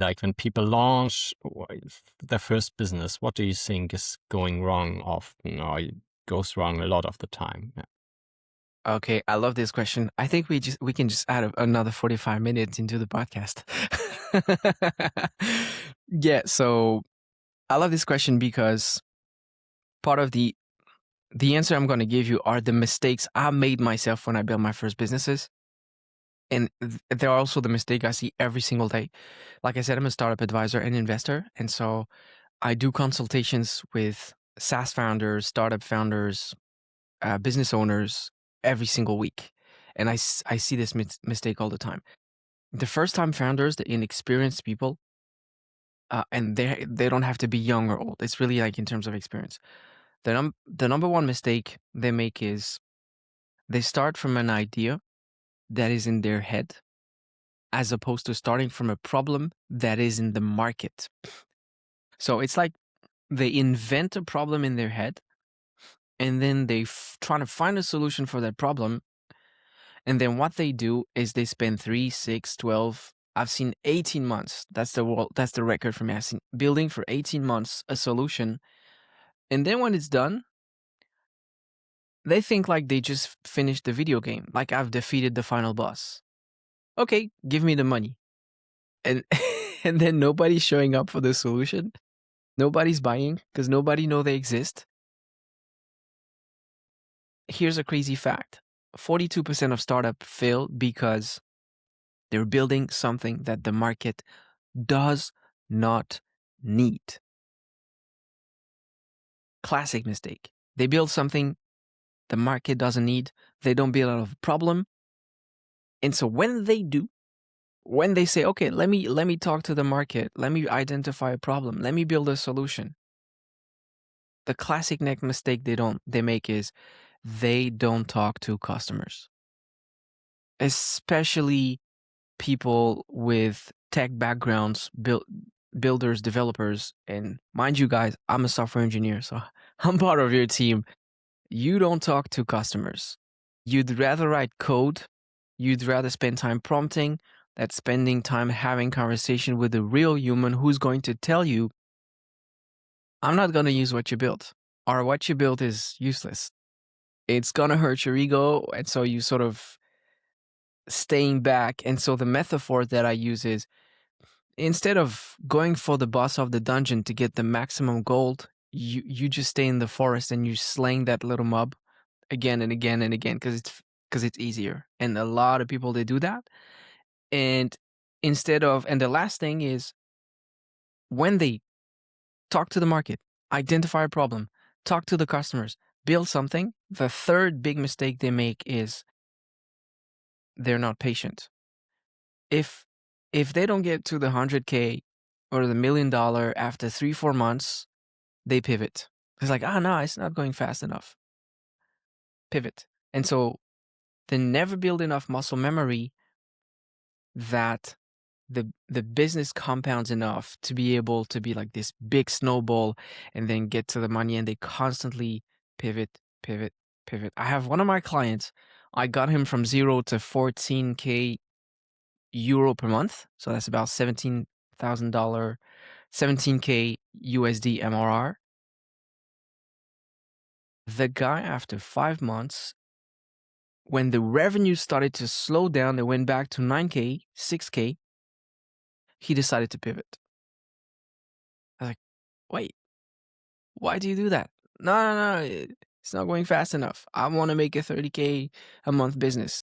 Like when people launch their first business, what do you think is going wrong often, or it goes wrong a lot of the time? Yeah. Okay, I love this question. I think we can just add another 45 minutes into the podcast. Yeah, so I love this question because part of the answer I'm going to give you are the mistakes I made myself when I built my first businesses. And they're also the mistake I see every single day. Like I said, I'm a startup advisor and investor. And so I do consultations with SaaS founders, startup founders, business owners every single week. And I see this mistake all the time. The first time founders, the inexperienced people, and they don't have to be young or old. It's really like in terms of experience. The number one mistake they make is they start from an idea that is in their head as opposed to starting from a problem that is in the market. So it's like they invent a problem in their head and then they try to find a solution for that problem. And then what they do is they spend 3, 6, 12, I've seen 18 months. That's the record for me. I've seen building for 18 months a solution. And then when it's done, they think like they just finished the video game, like I've defeated the final boss. Okay, give me the money. And and then nobody's showing up for the solution. Nobody's buying because nobody know they exist. Here's a crazy fact. 42% of startups fail because they're building something that the market does not need. Classic mistake. They build something the market doesn't need. They don't build out of a problem. And so when they do, when they say, okay, let me talk to the market, let me identify a problem, let me build a solution. The classic next mistake they make is they don't talk to customers. Especially people with tech backgrounds, builders, developers, and mind you guys, I'm a software engineer, so I'm part of your team. You don't talk to customers. You'd rather write code. You'd rather spend time prompting than spending time having conversation with a real human who's going to tell you, I'm not going to use what you built, or what you built is useless. It's going to hurt your ego. And so you sort of staying back. And so the metaphor that I use is instead of going for the boss of the dungeon to get the maximum gold, you just stay in the forest and you slaying that little mob again and again and again because it's easier. And a lot of people they do that. And and the last thing is when they talk to the market, identify a problem, talk to the customers, build something, the third big mistake they make is they're not patient. If they don't get to the 100K or the $1 million after 3-4 months, they pivot. It's like, no, it's not going fast enough. Pivot. And so they never build enough muscle memory that the business compounds enough to be able to be like this big snowball and then get to the money, and they constantly pivot, pivot, pivot. I have one of my clients, I got him from 0 to 14K euro per month. So that's about $17,000, 17K USD MRR. The guy, after 5 months, when the revenue started to slow down, they went back to 9K, 6K, he decided to pivot. I was like, wait, why do you do that? No, it's not going fast enough. I want to make a 30K a month business.